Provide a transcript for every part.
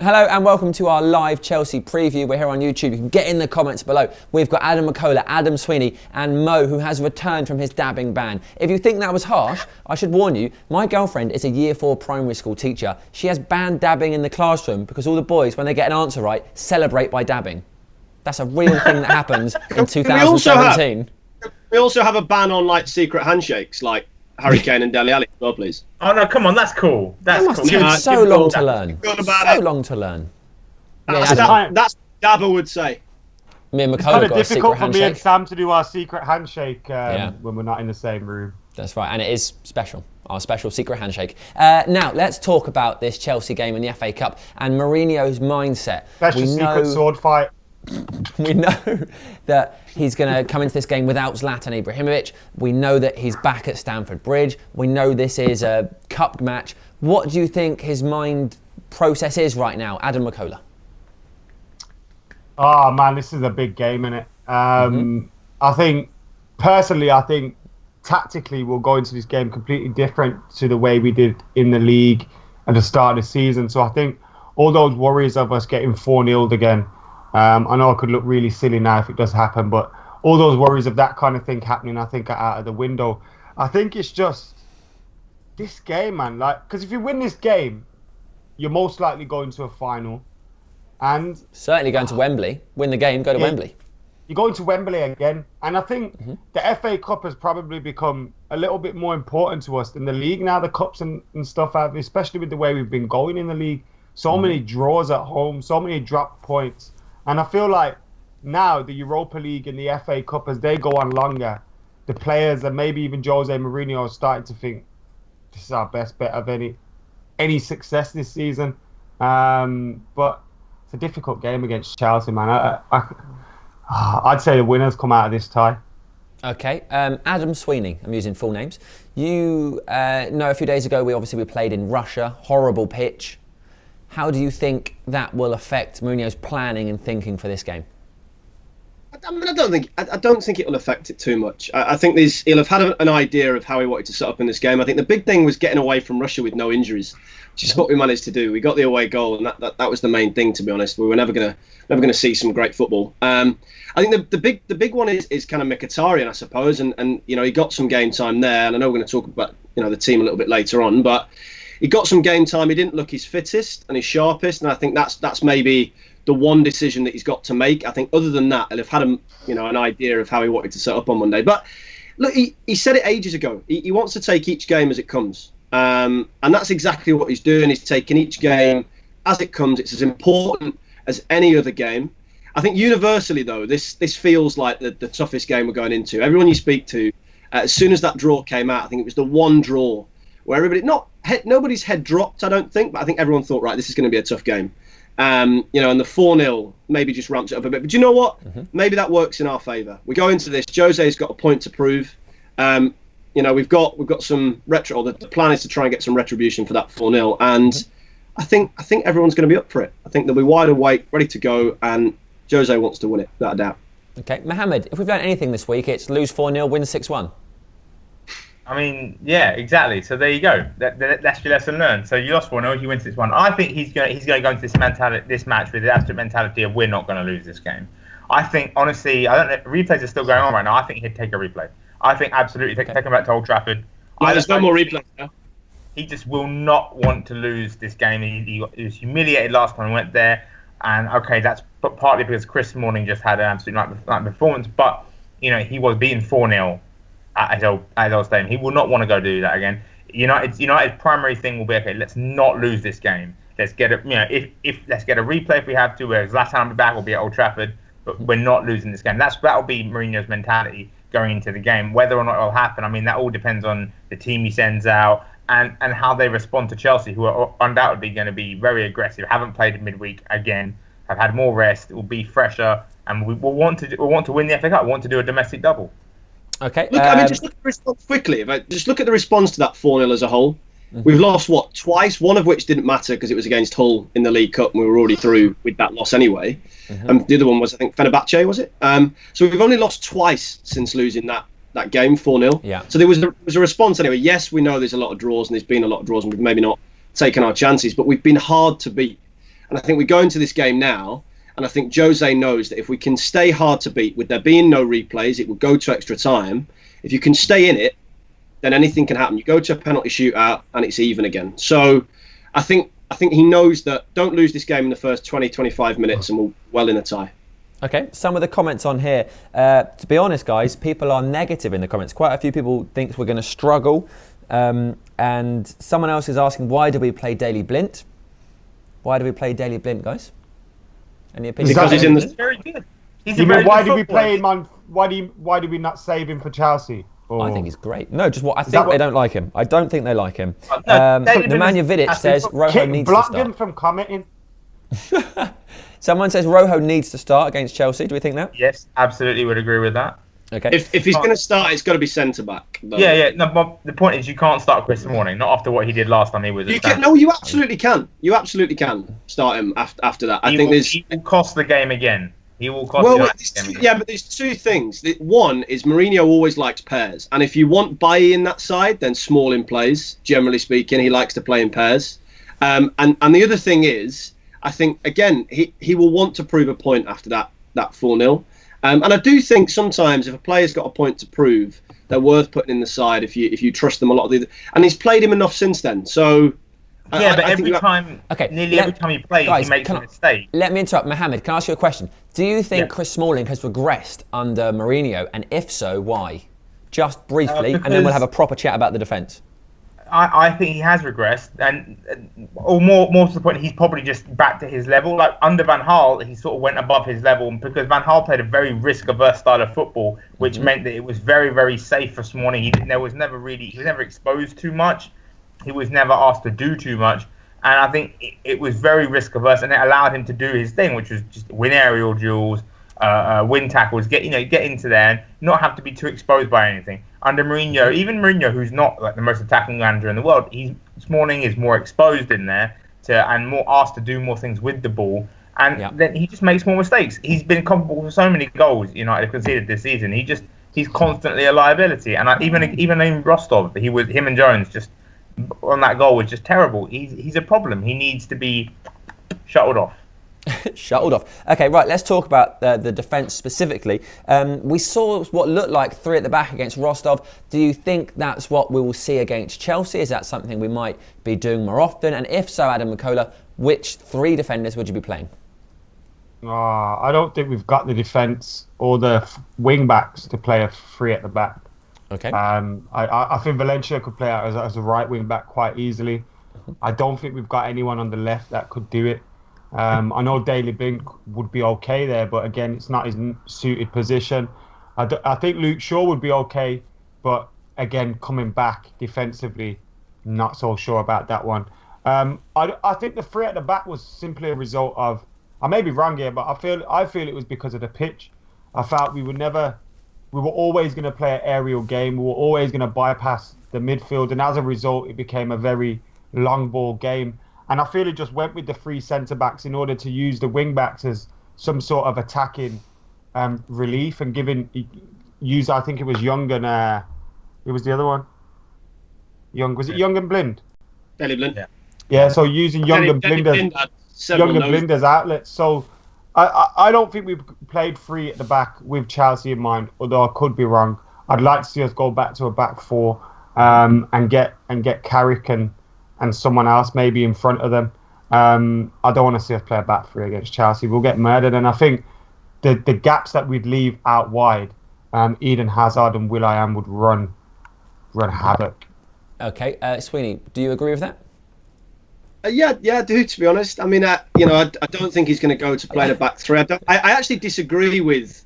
Hello and welcome to our live Chelsea preview. We're here on YouTube. You can get in the comments below. We've got Adam McCullough, Adam Sweeney and Mo, who has returned from his dabbing ban. If you think that was harsh, I should warn you, my girlfriend is a year 4 primary school teacher. She has banned dabbing in the classroom because all the boys, when they get an answer right, celebrate by dabbing. That's a real thing that happens in 2017. We also have a ban on like secret handshakes, like Harry Kane and Dele Alli as well, please. Oh no, come on, that's cool. That's must cool. take so long to learn. So long to learn. That's what Dabba would say. Me and It's McCullough kind of got a secret difficult for me and handshake. Sam to do our secret handshake when we're not in the same room. That's right, and it is special. Our special secret handshake. Now, let's talk about this Chelsea game in the FA Cup and Mourinho's mindset. Special secret sword fight. We know that he's going to come into this game without Zlatan Ibrahimovic. We know that he's back at Stamford Bridge. We know this is a cup match. What do you think his mind process is right now, Adam McCullough? Oh man, this is a big game, innit? I think tactically we'll go into this game completely different to the way we did in the league at the start of the season. So I think all those worries of us getting 4-0'd again, I know it could look really silly now if it does happen, but all those worries of that kind of thing happening, I think, are out of the window. I think it's just this game, man. Like, because if you win this game, you're most likely going to a final. And certainly going to Wembley. Win the game, go to Wembley. You're going to Wembley again. And I think the FA Cup has probably become a little bit more important to us than the league now. The cups and stuff have, especially with the way we've been going in the league. So many draws at home, so many drop points. And I feel like now the Europa League and the FA Cup, as they go on longer, the players and maybe even Jose Mourinho are starting to think this is our best bet of any success this season. But it's a difficult game against Chelsea, man. I'd say the winners come out of this tie. Okay, Adam Sweeney, I'm using full names. You know a few days ago we played in Russia, horrible pitch. How do you think that will affect Mourinho's planning and thinking for this game? I mean, I don't think it'll affect it too much. I think he'll have had an idea of how he wanted to set up in this game. I think the big thing was getting away from Russia with no injuries, which is what we managed to do. We got the away goal, and that was the main thing. To be honest, we were never gonna see some great football. I think the big one is kind of Mkhitaryan, I suppose, and you know, he got some game time there. And I know we're going to talk about the team a little bit later on, but he got some game time. He didn't look his fittest and his sharpest, and I think that's maybe the one decision that he's got to make. I think other than that, he'll have had an idea of how he wanted to set up on Monday. But look, he said it ages ago. He wants to take each game as it comes, and that's exactly what he's doing. He's taking each game as it comes. It's as important as any other game. I think universally, though, this feels like the toughest game we're going into. Everyone you speak to, as soon as that draw came out, I think it was the one draw where nobody's head dropped, I don't think, but I think everyone thought, right, this is going to be a tough game. And the 4-0 maybe just ramps it up a bit. But you know what? Maybe that works in our favour. We go into this. Jose's got a point to prove. We've got some retro. The plan is to try and get some retribution for that 4-0. And I think everyone's going to be up for it. I think they'll be wide awake, ready to go, and Jose wants to win it, without a doubt. Okay, Mohammed, if we've learned anything this week, it's lose 4-0, win 6-1. I mean, yeah, exactly. So there you go. That's your lesson learned. So you lost 4-0, you win 6-1. I think he's going to go into this match with the absolute mentality of we're not going to lose this game. I think, honestly, I don't know. Replays are still going on right now. I think he'd take a replay. I think absolutely take him back to Old Trafford. There's no more replays now. He just will not want to lose this game. He was humiliated last time he went there. And okay, that's partly because Chris Smalling just had an absolute night performance. But he was beaten 4-0 at his old stadium. He will not want to go do that again. United's primary thing will be, okay, let's not lose this game. Let's get let's get a replay if we have to, where Zlatan will be back, will be at Old Trafford, but we're not losing this game. That'll be Mourinho's mentality going into the game. Whether or not it'll happen, I mean, that all depends on the team he sends out and how they respond to Chelsea, who are undoubtedly going to be very aggressive. Haven't played in midweek again, have had more rest, will be fresher, and we will want to win the FA Cup. Want to do a domestic double. Okay. Look, just look at the response quickly. If I just look at the response to that 4-0 as a whole, we've lost twice. One of which didn't matter because it was against Hull in the League Cup, and we were already through with that loss anyway. The other one was, I think, Fenerbahce, was it? So we've only lost twice since losing that game 4-0. Yeah. So there was a response anyway. Yes, we know there's a lot of draws, and there's been a lot of draws, and we've maybe not taken our chances, but we've been hard to beat. And I think we go into this game now, and I think Jose knows that if we can stay hard to beat, with there being no replays, it will go to extra time. If you can stay in it, then anything can happen. You go to a penalty shootout, and it's even again. So I think he knows that don't lose this game in the first 20, 25 minutes, and we're well in a tie. Okay, some of the comments on here. To be honest, guys, people are negative in the comments. Quite a few people think we're going to struggle. And someone else is asking, why do we play Daley Blind? Why do we play Daley Blind, guys? Any opinions? Because he's in the... He's very good. Why do we play him on? Why do we not save him for Chelsea? Or... I think he's great. No, just what I think they don't like him. I don't think they like him. No, Nemanja Vidic says Rojo needs to blocked start. him from commenting. Someone says Rojo needs to start against Chelsea. Do we think that? Yes, absolutely would agree with that. Okay. If he's going to start, it's got to be centre back. Yeah. No, but the point is, you can't start Chris Smalling, not after what he did last time he was. You absolutely can. You absolutely can start him after that. He will cost the game again. He will cost. But there's two things. One is Mourinho always likes pairs, and if you want Bailly in that side, then Smalling plays. Generally speaking, he likes to play in pairs. And the other thing is, I think again he will want to prove a point after that 4-0. And I do think sometimes if a player's got a point to prove, they're worth putting in the side if you trust them a lot. And he's played him enough since then. So but every time he plays, guys, he makes a mistake. Let me interrupt, Mohammed. Can I ask you a question? Do you think Chris Smalling has regressed under Mourinho, and if so, why? Just briefly, and then we'll have a proper chat about the defence. I think he has regressed, or more to the point, he's probably just back to his level. Like under Van Gaal, he sort of went above his level because Van Gaal played a very risk-averse style of football, which meant that it was very, very safe for Smalling. He was never exposed too much. He was never asked to do too much, and I think it was very risk-averse, and it allowed him to do his thing, which was just win aerial duels, win tackles, get into there, and not have to be too exposed by anything. Under Mourinho, even Mourinho, who's not like the most attacking manager in the world, Smalling is more exposed in there and more asked to do more things with the ball, and then he just makes more mistakes. He's been culpable for so many goals United have conceded this season. He's constantly a liability, and even in Rostov, him and Jones just on that goal was just terrible. He's a problem. He needs to be shuttled off. Shuttled off. Okay, right, let's talk about the defence specifically. We saw what looked like 3 at the back against Rostov. Do you think that's what we will see against Chelsea? Is that something we might be doing more often? And if so, Adam McCullough, which 3 defenders would you be playing? I don't think we've got the defence or the wing backs to play a 3 at the back. Okay. I think Valencia could play out as a right wing back quite easily. I don't think we've got anyone on the left that could do it. I know Daley Blind would be okay there, but again, it's not his suited position. I think Luke Shaw would be okay, but again, coming back defensively, not so sure about that one. I think the 3 at the back was simply a result of, I may be wrong here, but I feel it was because of the pitch. I felt we were always going to play an aerial game. We were always going to bypass the midfield, and as a result, it became a very long ball game. And I feel it just went with the 3 centre-backs in order to use the wing-backs as some sort of attacking relief and I think it was Young and... it was the other one? Was it Young and Blind? Daley Blind. Yeah, so using Young and Blind as outlets. So I don't think we've played 3 at the back with Chelsea in mind, although I could be wrong. I'd like to see us go back to a back 4 and get Carrick and someone else maybe in front of them. I don't want to see us play a back 3 against Chelsea. We'll get murdered. And I think the gaps that we'd leave out wide, Eden Hazard and Will.i.am would run havoc. Okay, Sweeney, do you agree with that? Yeah, I do, to be honest. I mean, I don't think he's going to go to play the back 3. I actually disagree with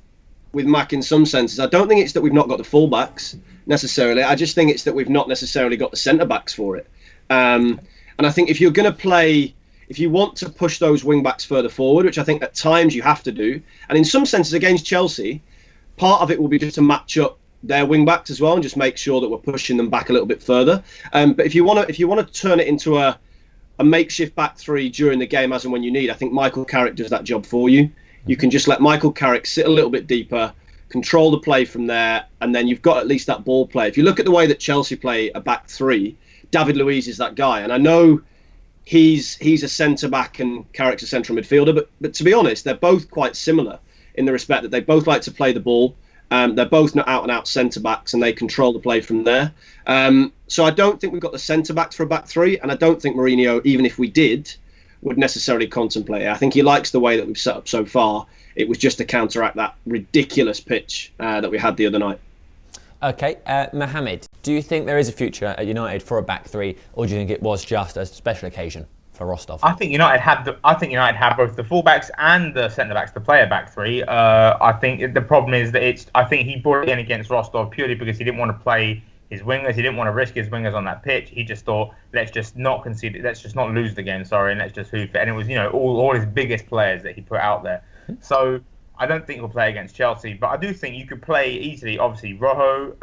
Mac in some senses. I don't think it's that we've not got the fullbacks necessarily. I just think it's that we've not necessarily got the centre-backs for it. And I think if you're going to play, if you want to push those wing backs further forward, which I think at times you have to do, and in some senses against Chelsea, part of it will be just to match up their wing backs as well and just make sure that we're pushing them back a little bit further. But if you want to turn it into a makeshift back 3 during the game as and when you need, I think Michael Carrick does that job for you. You can just let Michael Carrick sit a little bit deeper, control the play from there, and then you've got at least that ball play. If you look at the way that Chelsea play a back 3, David Luiz is that guy, and I know he's a centre back and character central midfielder. But to be honest, they're both quite similar in the respect that they both like to play the ball. They're both not out and out centre backs, and they control the play from there. So I don't think we've got the centre backs for a back three, and I don't think Mourinho, even if we did, would necessarily contemplate it. I think he likes the way that we've set up so far. It was just to counteract that ridiculous pitch that we had the other night. Okay, Mohammed, do you think there is a future at United for a back three, or do you think it was just a special occasion for Rostov? I think United had both the fullbacks and the centre backs to play a back three. I think the problem is that I think he brought it in against Rostov purely because he didn't want to play his wingers. He didn't want to risk his wingers on that pitch. He just thought, let's just not concede it. Let's just not lose the game. Sorry, and let's just hoof it. And it was all his biggest players that he put out there. So I don't think he'll play against Chelsea, but I do think you could play easily. Obviously, Rojo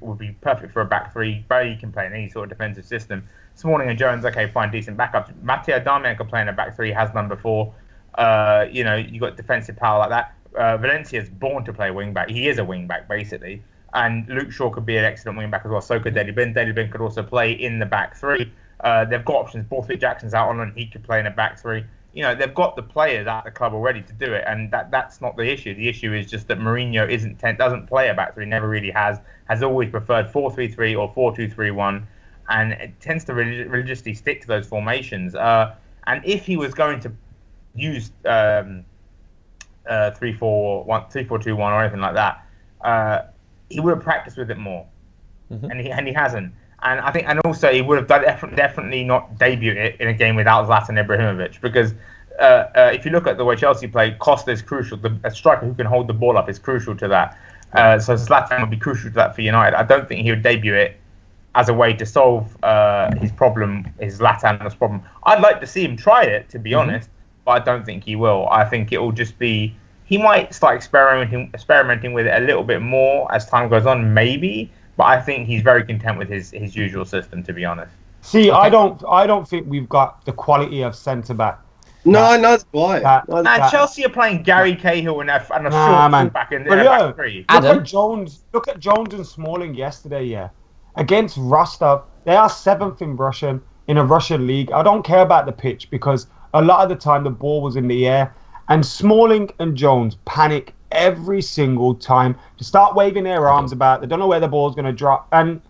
would be perfect for a back three. Bailey can play in any sort of defensive system. Smalling and Jones, okay, fine, decent backups. Matteo Darmian can play in a back three, has done before. You got defensive power like that. Valencia's born to play wing back. He is a wing back, basically. And Luke Shaw could be an excellent wing back as well. So could Dele Bin. Dele Bin could also play in the back three. They've got options. Borthwick Jackson's out on loan. He could play in a back three. They've got the players at the club already to do it, and that's not the issue. The issue is just that Mourinho doesn't play a back three, never really has always preferred 4-3-3 or 4-2-3-1, and it tends to religiously stick to those formations. And if he was going to use 3-4-1, 3-4-2-1 or anything like that, he would have practiced with it more, and he hasn't. And I think, and also he would have definitely not debuted it in a game without Zlatan Ibrahimovic, because if you look at the way Chelsea play, Costa is crucial. A striker who can hold the ball up is crucial to that. So Zlatan would be crucial to that for United. I don't think he would debut it as a way to solve his Zlatan's problem. I'd like to see him try it, to be honest, but I don't think he will. I think it will just be, he might start experimenting with it a little bit more as time goes on, maybe. But I think he's very content with his usual system, to be honest. See, okay. I don't think we've got the quality of centre back. No, that's why. Chelsea are playing Gary Cahill and a short fullback in the back three. Look at Jones and Smalling yesterday. Yeah, against Rostov, they are 7th in a Russian league. I don't care about the pitch because a lot of the time the ball was in the air, and Smalling and Jones panic every single time to start waving their arms about. They don't know where the ball's going to drop, and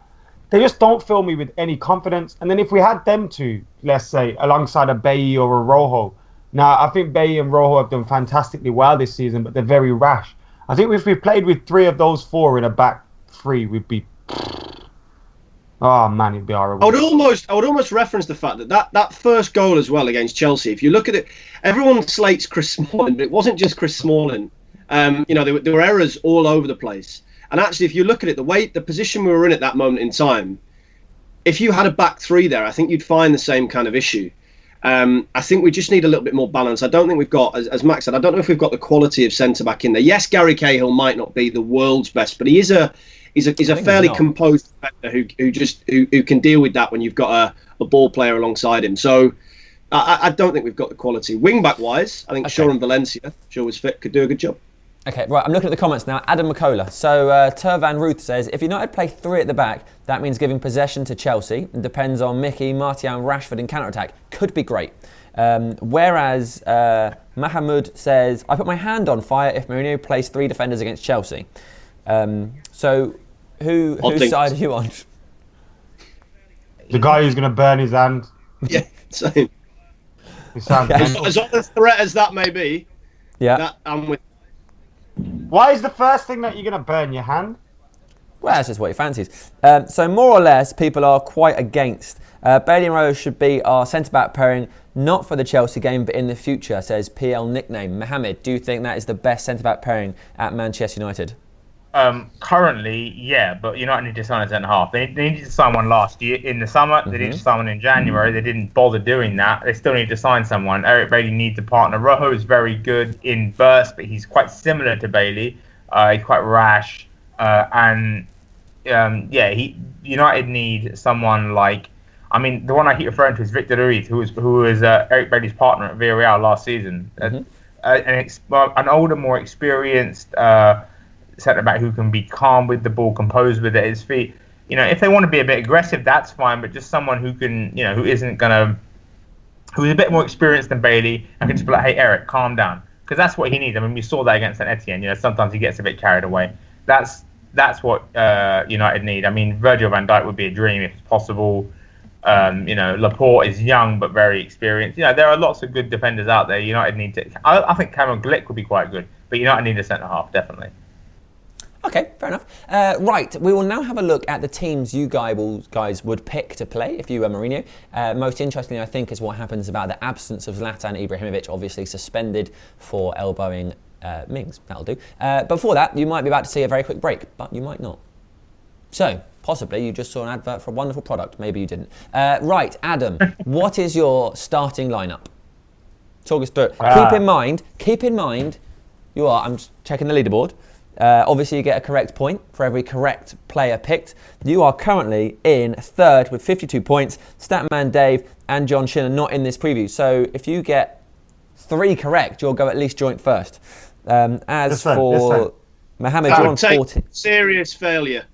they just don't fill me with any confidence. And then if we had them two, let's say, alongside a Bailly or a Rojo, now I think Bailly and Rojo have done fantastically well this season, but they're very rash. I think if we played with 3 of those 4 in a back 3, we'd be, oh man, it'd be horrible. I would almost reference the fact that first goal as well against Chelsea. If you look at it, everyone slates Chris Smalling, but it wasn't just Chris Smalling. There were errors all over the place. And actually, if you look at it, the position we were in at that moment in time, if you had a back 3 there, I think you'd find the same kind of issue. I think we just need a little bit more balance. I don't think we've got, as Max said, I don't know if we've got the quality of centre-back in there. Yes, Gary Cahill might not be the world's best, but he's a fairly composed defender who can deal with that when you've got a ball player alongside him. So I don't think we've got the quality. Wing-back-wise, I think Shaw and Valencia, Shaw was fit, could do a good job. Okay, right, I'm looking at the comments now. Adam McCullough. So Turvan Ruth says, if United play 3 at the back, that means giving possession to Chelsea. It depends on Mickey, Martial, Rashford in counter-attack. Could be great. Whereas Mahamud says, I put my hand on fire if Mourinho plays 3 defenders against Chelsea. So whose side are you on? The guy who's going to burn his hand. Yeah, same. His hand. As on a threat as that may be, I'm with. Why is the first thing that you're going to burn your hand? Well, that's just what he fancies. So more or less, people are quite against. Bailey and Rose should be our centre-back pairing, not for the Chelsea game, but in the future, says PL nickname. Mohammed, do you think that is the best centre-back pairing at Manchester United? Currently, yeah, but United need to sign a centre-half. They needed to sign one last year in the summer. They needed to sign one in January. They didn't bother doing that. They still need to sign someone. Eric Bailey needs a partner. Rojo is very good in burst, but he's quite similar to Bailey. He's quite rash. United need someone like, the one I keep referring to is Victor Ruiz, who was Eric Bailey's partner at Villarreal last season. An older, more experienced centre-back who can be calm with the ball, composed with it at his feet. If they want to be a bit aggressive, that's fine, but just someone who can, who isn't going to who's a bit more experienced than Bailey, and can just be like, hey, Eric, calm down. Because that's what he needs. I mean, we saw that against Saint Etienne. Sometimes he gets a bit carried away. That's what United need. I mean, Virgil van Dijk would be a dream if it's possible. Laporte is young but very experienced. There are lots of good defenders out there. United need to. I think Cameron Glick would be quite good, but United need a centre half definitely. Okay, fair enough. Right, we will now have a look at the teams you guys would pick to play if you were Mourinho. Most interestingly, I think, is what happens about the absence of Zlatan Ibrahimovic, obviously suspended for elbowing Mings. That'll do. Before that, you might be about to see a very quick break, but you might not. So, possibly you just saw an advert for a wonderful product. Maybe you didn't. Right, Adam, what is your starting lineup? Talk us through it. Keep in mind, I'm just checking the leaderboard. Obviously, you get a correct point for every correct player picked. You are currently in third with 52 points. Statman Dave and John Shin are not in this preview. So if you get 3 correct, you'll go at least joint first. For Mohammed, you're on 14. Serious failure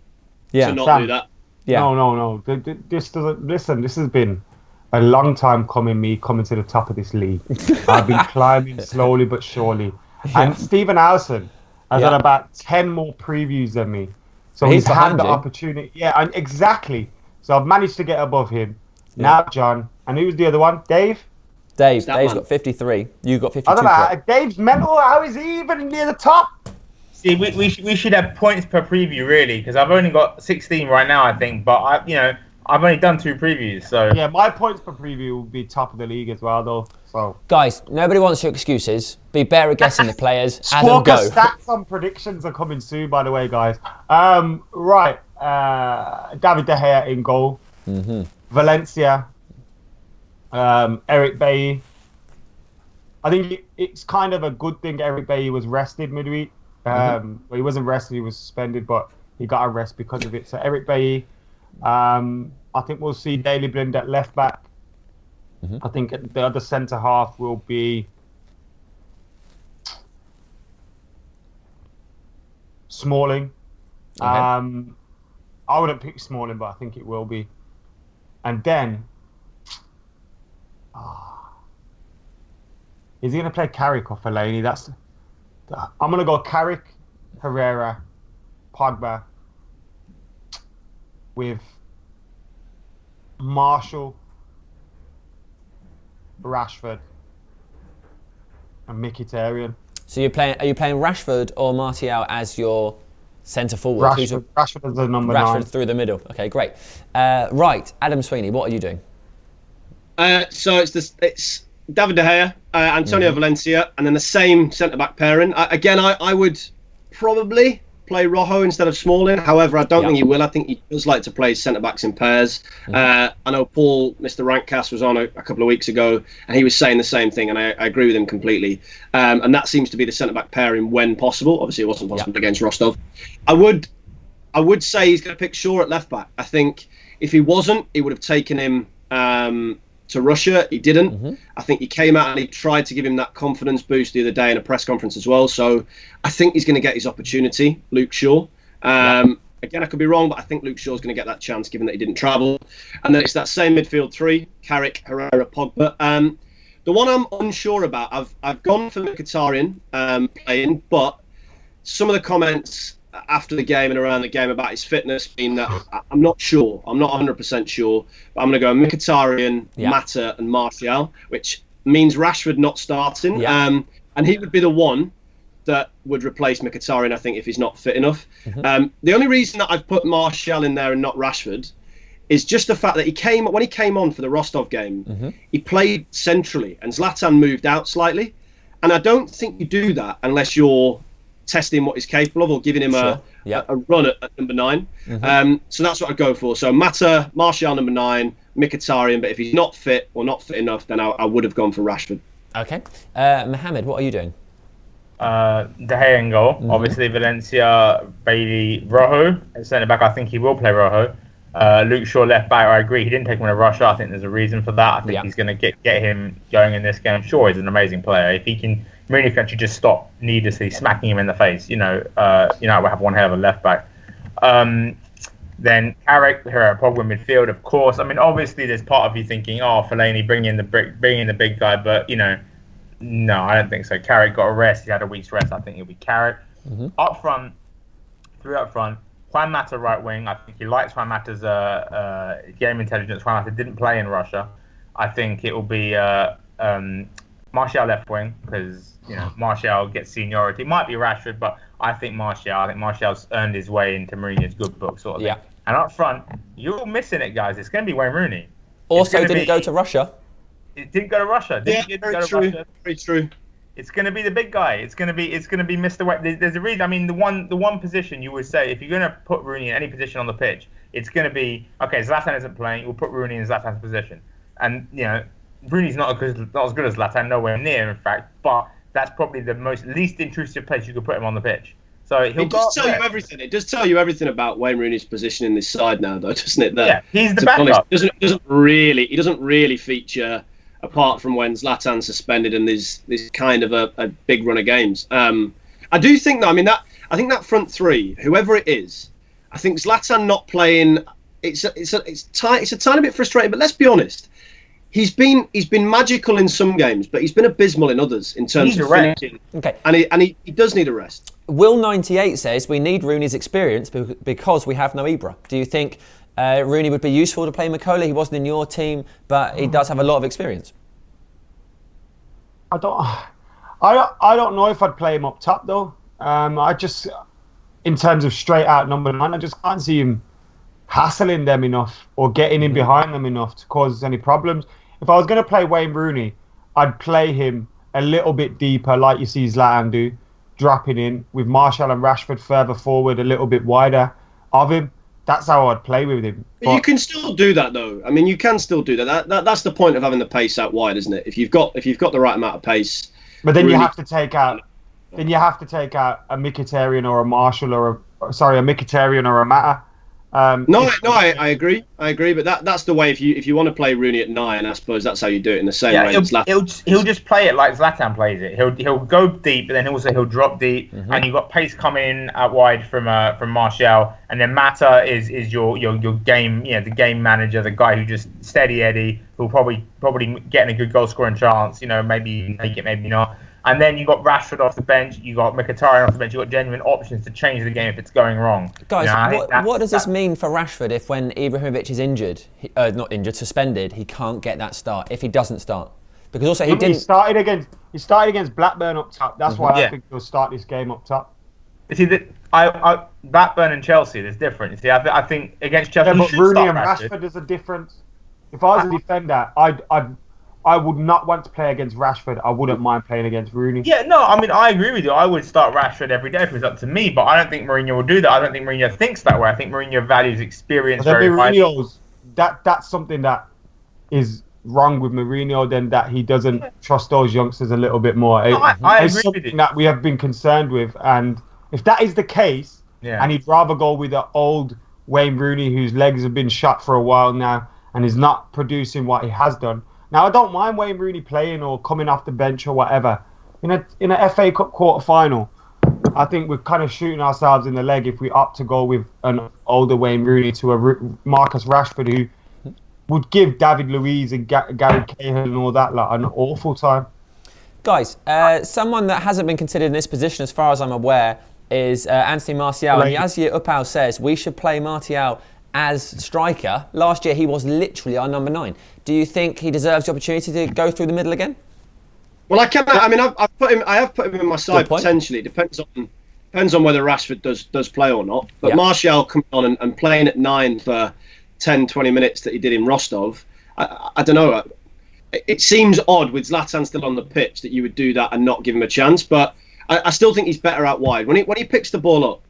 to not do that. Yeah. No. This has been a long time coming to the top of this league. I've been climbing slowly but surely. And Stephen Allison has had about 10 more previews than me. So he's had the opportunity. Yeah, and exactly. So I've managed to get above him. Yeah. Now, John. And who's the other one? Dave's got 53. You got 52. I don't know. Dave's mental. How is he even near the top? See, we should have points per preview, really, because I've only got 16 right now, I think. But I've only done 2 previews, so yeah, my points per preview will be top of the league as well, though. So guys, nobody wants your excuses. Be better at guessing the players. Adam, go. Stats on predictions are coming soon, by the way, guys. Right, David De Gea in goal. Mm-hmm. Valencia. Eric Bailly. I think it's kind of a good thing Eric Bailly was rested midweek. Well, he wasn't rested; he was suspended, but he got a rest because of it. So Eric Bailly. I think we'll see Daley Blind at left back. Mm-hmm. I think the other centre half will be Smalling. Okay. I wouldn't pick Smalling, but I think it will be. And then, is he going to play Carrick or Fellaini? I'm going to go Carrick, Herrera, Pogba, with Marshall, Rashford, and Mkhitaryan. So are you playing Rashford or Martial as your centre forward? Rashford is the number 9. Rashford through the middle. Okay, great. Right, Adam Sweeney, what are you doing? So it's David De Gea, Antonio Valencia, and then the same centre back pairing. I would probably play Rojo instead of Smalling. However, I don't think he will. I think he does like to play centre-backs in pairs. I know Paul, Mr. Rankcast, was on a couple of weeks ago, and he was saying the same thing, and I agree with him completely. And that seems to be the centre-back pairing when possible. Obviously, it wasn't possible against Rostov. I would say he's going to pick Shaw at left-back. I think if he wasn't, he would have taken him to Russia. He didn't. I think he came out and he tried to give him that confidence boost the other day in a press conference as well. So I think he's going to get his opportunity, Luke Shaw. Again, I could be wrong, but I think Luke Shaw's going to get that chance given that he didn't travel. And then it's that same midfield 3, Carrick, Herrera, Pogba. The one I'm unsure about, I've gone for Mkhitaryan playing, but some of the comments after the game and around the game about his fitness mean that I'm not sure. I'm not 100% sure. But I'm going to go Mkhitaryan, Mata and Martial, which means Rashford not starting. And he would be the one that would replace Mkhitaryan, I think, if he's not fit enough. The only reason that I've put Martial in there and not Rashford is just the fact that when he came on for the Rostov game, he played centrally and Zlatan moved out slightly. And I don't think you do that unless you're testing what he's capable of or giving him a run at number 9. So that's what I'd go for. So Mata, Martial number 9, Mkhitaryan, but if he's not fit or not fit enough, then I would have gone for Rashford. Okay. Mohammed, what are you doing? De Gea in goal. Obviously, Valencia, Bailey, Rojo. At centre back, I think he will play Rojo. Luke Shaw left back, I agree. He didn't take him to Russia. I think there's a reason for that. I think he's going to get him going in this game. Shaw is an amazing player. If he can, Mourinho can actually just stop needlessly smacking him in the face. We'll have one hell of a left back. Then Carrick, Pogba in midfield, of course. I mean, obviously, there's part of you thinking, oh, Fellaini, bring in the big guy, but no, I don't think so. Carrick got a rest. He had a week's rest. I think he'll be Carrick. Up front, three up front. Juan Mata right wing. I think he likes Juan Mata's game intelligence. Juan Mata didn't play in Russia. I think it will be Martial left wing because Martial gets seniority. It might be Rashford, but I think Martial's earned his way into Mourinho's good book sort of thing. And up front, you're missing it, guys. It's going to be Wayne Rooney. Also didn't go to Russia. It didn't go to Russia. Very true. It's going to be the big guy. It's going to be Mr. Wayne. There's a reason. I mean, the one position you would say if you're going to put Rooney in any position on the pitch, it's going to be okay. Zlatan isn't playing. We'll put Rooney in Zlatan's position, and Rooney's not as good as Zlatan, nowhere near, in fact. But that's probably the least intrusive place you could put him on the pitch. So it does tell you everything. It does tell you everything about Wayne Rooney's position in this side now, though, doesn't it? Yeah, he's the backup. He doesn't really feature apart from when Zlatan's suspended and there's kind of a big run of games. I do think though. I mean I think that front three, whoever it is, I think Zlatan not playing. It's a tiny bit frustrating. But let's be honest. He's been magical in some games, but he's been abysmal in others in terms of finishing. Okay, and he does need a rest. Will98 says we need Rooney's experience because we have no Ibra. Do you think Rooney would be useful to play Macaulay? He wasn't in your team, but he does have a lot of experience. I don't know if I'd play him up top though. I just, in terms of straight out number 9, I just can't see him hassling them enough or getting in behind them enough to cause any problems. If I was going to play Wayne Rooney, I'd play him a little bit deeper, like you see Zlatan do, dropping in with Martial and Rashford further forward, a little bit wider of him. That's how I'd play with him. But you can still do that, though. I mean, you can still do that. That's the point of having the pace out wide, isn't it? If you've got the right amount of pace. But then you have to take out. Then you have to take out a Mkhitaryan or a Martial or a Mkhitaryan or a Mata. I agree. But that's the way. If you want to play Rooney at 9, I suppose that's how you do it in the same way as Zlatan. He'll just play it like Zlatan plays it. He'll go deep, but then he'll drop deep, and you've got pace coming out wide from Martial, and then Mata is your game, the game manager, the guy who just steady Eddie, who'll probably getting a good goal scoring chance. Maybe make it, maybe not. And then you got Rashford off the bench, you got Mkhitaryan off the bench, you got genuine options to change the game if it's going wrong. Guys, what does this mean for Rashford if when Ibrahimovic is injured, suspended, he can't get that start if he doesn't start? Because also he started against Blackburn up top. That's why I think he'll start this game up top. You see, Blackburn and Chelsea, there's different. You see, I think against Chelsea, but Rooney and Rashford is a difference. If I was a defender, I would not want to play against Rashford. I wouldn't mind playing against Rooney. Yeah, no, I mean, I agree with you. I would start Rashford every day if it was up to me, but I don't think Mourinho will do that. I don't think Mourinho thinks that way. I think Mourinho values experience very highly. That's something that is wrong with Mourinho, then that he doesn't trust those youngsters a little bit more. No, I agree with you. That we have been concerned with, and if that is the case, and he'd rather go with the old Wayne Rooney whose legs have been shot for a while now and is not producing what he has done. Now, I don't mind Wayne Rooney playing or coming off the bench or whatever. In a FA Cup quarter-final, I think we're kind of shooting ourselves in the leg if we opt to go with an older Wayne Rooney to a Marcus Rashford who would give David Luiz and Gary Cahill and all that an awful time. Guys, someone that hasn't been considered in this position, as far as I'm aware, is Anthony Martial. And Yazir Upal says we should play Martial as striker. Last year, he was literally our number 9. Do you think he deserves the opportunity to go through the middle again? Well, I have put him in my side potentially. Depends on whether Rashford does play or not. But Martial coming on and playing at 9 for 10, 20 minutes that he did in Rostov, I don't know. It seems odd with Zlatan still on the pitch that you would do that and not give him a chance. But I still think he's better out wide when he picks the ball up.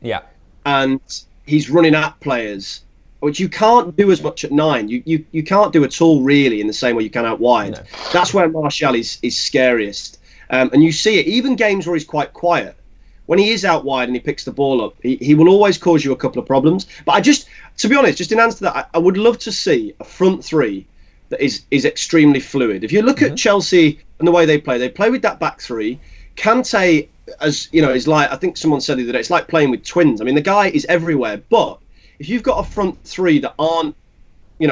And he's running at players, which you can't do as much at 9. You can't do at all really in the same way you can out wide. No. That's where Martial is scariest. And you see it, even games where he's quite quiet. When he is out wide and he picks the ball up, he will always cause you a couple of problems. But to be honest, just in answer to that, I would love to see a front three that is extremely fluid. If you look at Chelsea and the way they play with that back three. Kante, as you know, is like, I think someone said the other day, it's like playing with twins. I mean, the guy is everywhere, but if you've got a front three that aren't,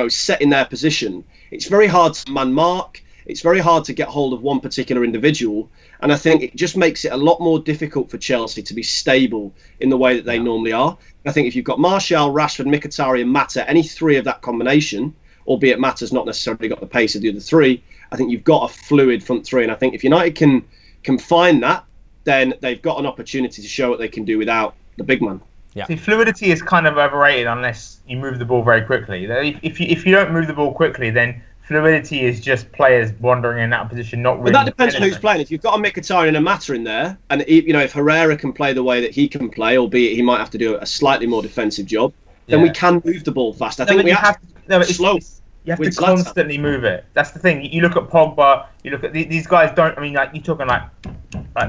set in their position, it's very hard to man mark. It's very hard to get hold of one particular individual. And I think it just makes it a lot more difficult for Chelsea to be stable in the way that they normally are. I think if you've got Martial, Rashford, Mkhitaryan, and Mata, any three of that combination, albeit Mata's not necessarily got the pace of the other three, I think you've got a fluid front three. And I think if United can find that, then they've got an opportunity to show what they can do without the big man. Yeah. See, fluidity is kind of overrated unless you move the ball very quickly. If you don't move the ball quickly, then fluidity is just players wandering in that position, not really. But that depends on who's playing. If you've got a Mkhitaryan and a Mata in there, and if Herrera can play the way that he can play, albeit he might have to do a slightly more defensive job, then we can move the ball fast. I think we have to slow. You have to constantly move it. That's the thing. You look at Pogba. You look at these guys. Don't. I mean, like you're talking like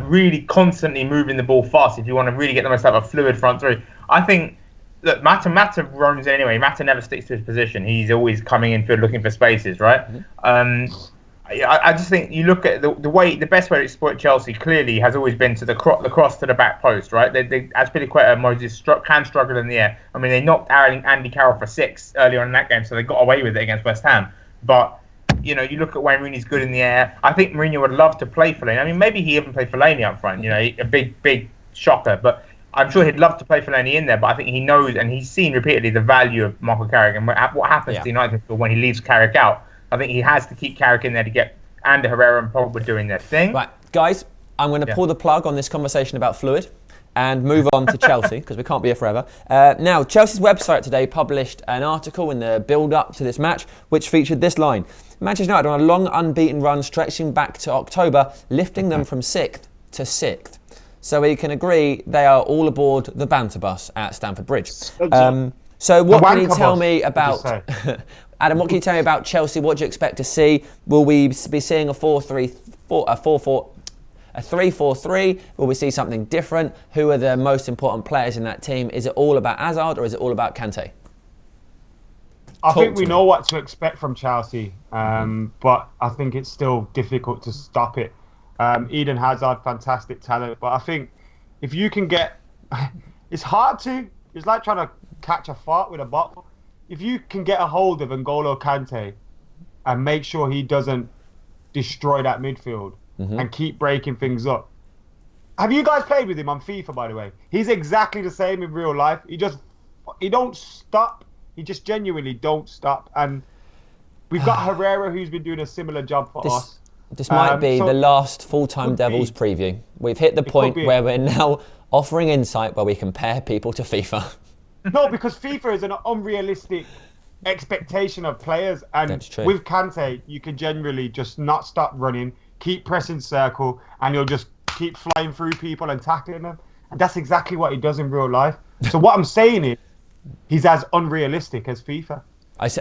really constantly moving the ball fast. If you want to really get the most out of a fluid front three, I think. Look, Mata roams anyway. Mata never sticks to his position. He's always coming in field looking for spaces, right? I just think you look at the best way to exploit Chelsea clearly has always been to the cross to the back post, right? They Azpilicueta, Moses can struggle in the air. I mean, they knocked Andy Carroll for 6 earlier on in that game, so they got away with it against West Ham. But you look at Wayne Rooney's good in the air. I think Mourinho would love to play Fellaini. I mean, maybe he even played Fellaini up front. A big shocker, but. I'm sure he'd love to play Fellaini in there, but I think he knows and he's seen repeatedly the value of Michael Carrick and what happens to United when he leaves Carrick out. I think he has to keep Carrick in there to get Ander Herrera and Pogba doing their thing. Right, guys, I'm going to pull the plug on this conversation about fluid and move on to Chelsea because we can't be here forever. Now, Chelsea's website today published an article in the build-up to this match which featured this line. Manchester United on a long unbeaten run stretching back to October, lifting them from 6th to 6th. So we can agree they are all aboard the banter bus at Stamford Bridge. So what can you tell me about Adam? What can you tell me about Chelsea? What do you expect to see? Will we be seeing a 3-4-3? Will we see something different? Who are the most important players in that team? Is it all about Hazard or is it all about Kante? I think we know what to expect from Chelsea, but I think it's still difficult to stop it. Eden Hazard, fantastic talent, but I think if you can get, it's hard to. It's like trying to catch a fart with a bottle. If you can get a hold of N'Golo Kante and make sure he doesn't destroy that midfield and keep breaking things up. Have you guys played with him on FIFA, by the way? He's exactly the same in real life. He don't stop. He just genuinely don't stop. And we've got Herrera, who's been doing a similar job for us. This might be the last full-time Devils preview. We've hit the point where we're now offering insight where we compare people to FIFA. No, because FIFA is an unrealistic expectation of players. And with Kante, you can generally just not stop running, keep pressing circle, and you'll just keep flying through people and tackling them. And that's exactly what he does in real life. So what I'm saying is, he's as unrealistic as FIFA.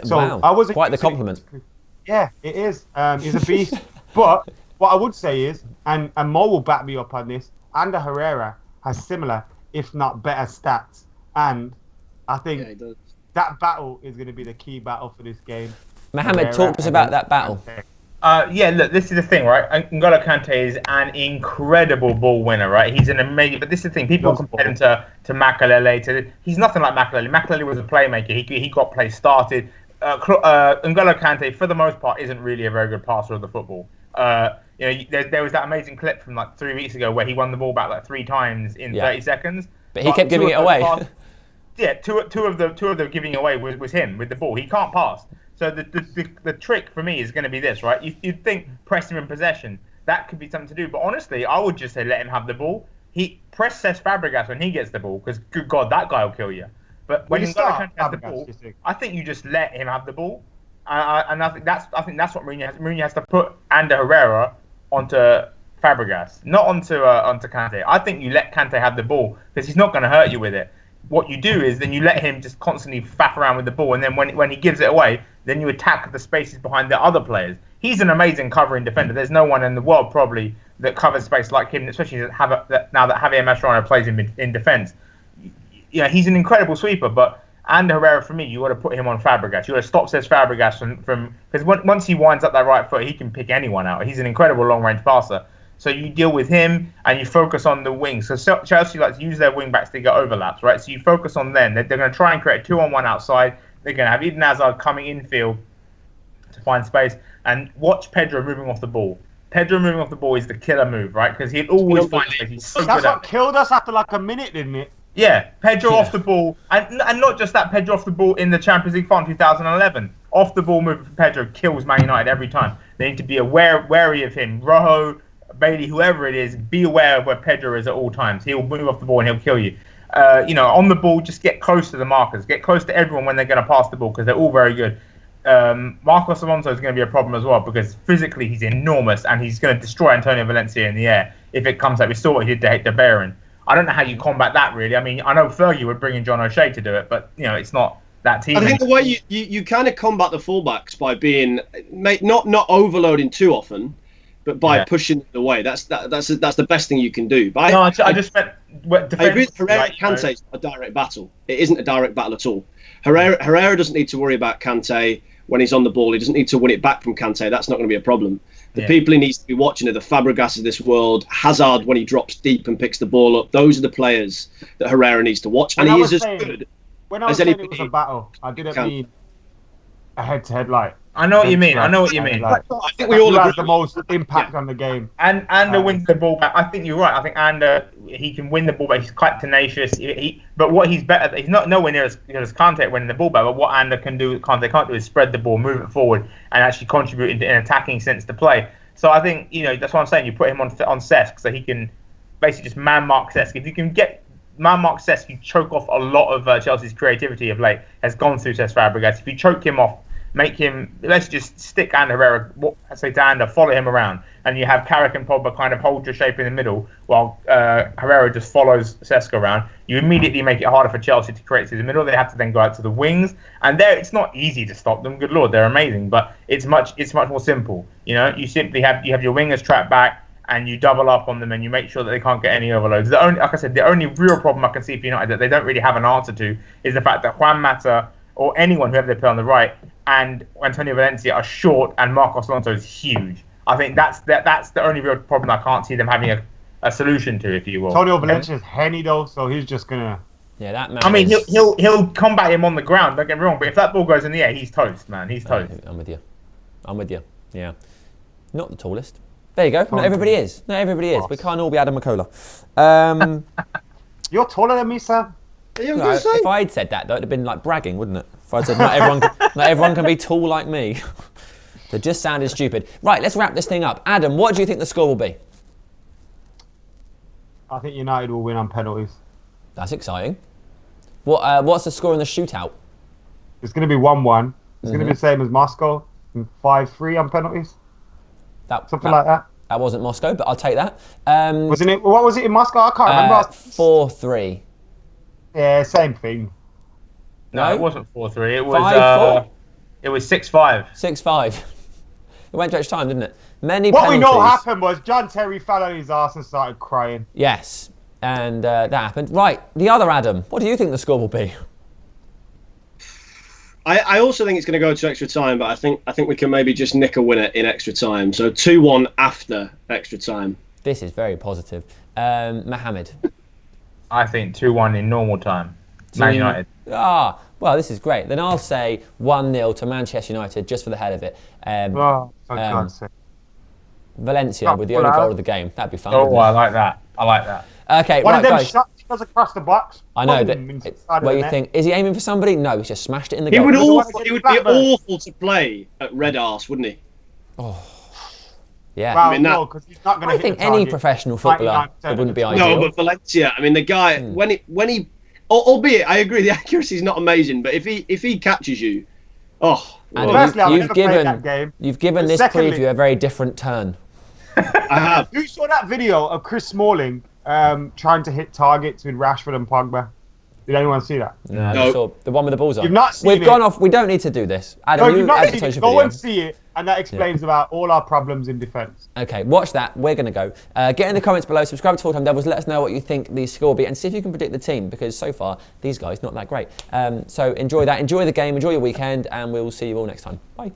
Wow, I was quite the compliment. Yeah, it is. He's a beast. But what I would say is, and Mo will back me up on this, Ander Herrera has similar, if not better stats. And I think that battle is going to be the key battle for this game. Mohamed, talk to us about that battle. Look, this is the thing, right? N'Golo Kante is an incredible ball winner, right? He's an amazing... But this is the thing, people compare him to Makelele. He's nothing like Makelele. Makelele was a playmaker. He got play started. N'Golo Kante, for the most part, isn't really a very good passer of the football. There was that amazing clip from like 3 weeks ago where he won the ball back like 3 times in 30 seconds. But he kept giving it away. Two of the giving away was him with the ball. He can't pass. So the trick for me is going to be this, right? You'd think press him in possession. That could be something to do. But honestly, I would just say let him have the ball. He press Cesc Fabregas when he gets the ball because, good God, that guy will kill you. But when N'Golo Kante has the ball, I think you just let him have the ball. And I think that's what Mourinho has. Mourinho has to put Ander Herrera onto Fabregas, not onto Kante. I think you let Kante have the ball because he's not going to hurt you with it. What you do is then you let him just constantly faff around with the ball, and then when he gives it away, then you attack the spaces behind the other players. He's an amazing covering defender. There's no one in the world probably that covers space like him, especially now that Javier Mascherano plays in defence. He's an incredible sweeper, but Ander Herrera, for me, you got to put him on Fabregas. You got to stop Cesc Fabregas from because once he winds up that right foot, he can pick anyone out. He's an incredible long-range passer. So you deal with him and you focus on the wings. So Chelsea like to use their wing backs to get overlaps, right? So you focus on them. They're going to try and create a 2-on-1 outside. They're going to have Eden Hazard coming infield to find space, and watch Pedro moving off the ball. Pedro moving off the ball is the killer move, right? Because he'll always find space. He's so That's good at what killed us after like a minute, didn't it? Yeah, Pedro off the ball, and not just that, Pedro off the ball in the Champions League final 2011. Off the ball movement from Pedro kills Man United every time. They need to be wary of him. Rojo, Bailey, whoever it is, be aware of where Pedro is at all times. He'll move off the ball and he'll kill you. On the ball, just get close to the markers. Get close to everyone when they're going to pass the ball because they're all very good. Marcos Alonso is going to be a problem as well because physically he's enormous and he's going to destroy Antonio Valencia in the air if it comes up. We saw what he did to Hector Bellerin. I don't know how you combat that really. I mean, I know Fergie would bring in John O'Shea to do it, but it's not that team. I think the way you kind of combat the fullbacks by being not overloading too often, but by pushing it away. That's the best thing you can do. But I just meant I agree with Herrera. Kante is not a direct battle. It isn't a direct battle at all. Herrera doesn't need to worry about Kante when he's on the ball. He doesn't need to win it back from Kante. That's not going to be a problem. The people he needs to be watching are the Fabregas of this world. Hazard when he drops deep and picks the ball up. Those are the players that Herrera needs to watch, and he is as good. When I was saying it was a battle, I didn't mean a head-to-head like. I know what you mean. I I think we all has the most impact on the game. And wins the ball back. I think you're right. I think he can win the ball back. He's quite tenacious. But what he's better at, he's not nowhere near as Kante winning the ball back. But what Ander can do, Kante can't do, is spread the ball, move it forward, and actually contribute in an attacking sense to play. So I think that's what I'm saying. You put him on Cesc so he can basically just man mark Cesc. If you can get man mark Cesc, you choke off a lot of Chelsea's creativity of late. Has gone through Cesc Fabregas. If you choke him off, make him, let's just stick Ander Herrera, say to Ander, follow him around, and you have Carrick and Pogba kind of hold your shape in the middle while Herrera just follows Cesc around. You immediately make it harder for Chelsea to create through the middle. They have to then go out to the wings, and there it's not easy to stop them. Good lord, they're amazing, but it's much more simple. You simply have your wingers trapped back, and you double up on them, and you make sure that they can't get any overloads. Like I said, the only real problem I can see for United that they don't really have an answer to is the fact that Juan Mata or anyone, whoever they play on the right, and Antonio Valencia are short, and Marcos Alonso is huge. I think that's the only real problem I can't see them having a solution to, if you will. Antonio Valencia is henny though, so he's just gonna. Yeah, that man. I mean, he'll combat him on the ground. Don't get me wrong, but if that ball goes in the air, he's toast, man. He's toast. I'm with you. Yeah, not the tallest. There you go. Not everybody is. We can't all be Adam McCullough. You're taller than me, Sam. If I'd said that, though, it'd have been like bragging, wouldn't it? If I'd said not everyone can be tall like me. That just sounded stupid. Right, let's wrap this thing up. Adam, what do you think the score will be? I think United will win on penalties. That's exciting. What's the score in the shootout? It's going to be 1-1. It's going to be the same as Moscow. 5-3 on penalties. Something like that. That wasn't Moscow, but I'll take that. Wasn't it? What was it in Moscow? I can't remember. 4-3. Yeah, same thing. No, it wasn't 4-3. It was 5-4. It was 6-5. 6-5. It went to extra time, didn't it? Many what penalties. We know happened was John Terry fell on his arse and started crying. Yes, and that happened. Right, the other Adam, what do you think the score will be? I also think it's going to go to extra time, but I think we can maybe just nick a winner in extra time. So 2-1 after extra time. This is very positive. Mohammed. I think 2-1 in normal time. Man United. Well, this is great. Then I'll say 1-0 to Manchester United just for the hell of it. For God's sake. Valencia with the only goal of the game. That'd be fun. Oh, I like that. Okay, One right, of them guys. shots goes across the box. I know that. Where you think, is he aiming for somebody? No, he's just smashed it in the goal. It would be awful to play at Red Arse, wouldn't he? Oh. Yeah. Well, no, because he's not going to I think any professional footballer, it wouldn't be ideal. No, but Valencia, I mean, the guy, when he, albeit, I agree, the accuracy is not amazing, but if he catches you, you've given this preview a very different turn. I have. You saw that video of Chris Smalling trying to hit targets with Rashford and Pogba? Did anyone see that? No. Saw the one with the bullseye. You've not seen We've gone off. We don't need to do this. Adam, no, you've not seen it. Go video. and see it, and that explains about all our problems in defence. Okay, watch that. We're going to go. Get in the comments below. Subscribe to FullTime Devils. Let us know what you think the score will be, and see if you can predict the team, because so far these guys not that great. So enjoy that. Enjoy the game. Enjoy your weekend, and we'll see you all next time. Bye.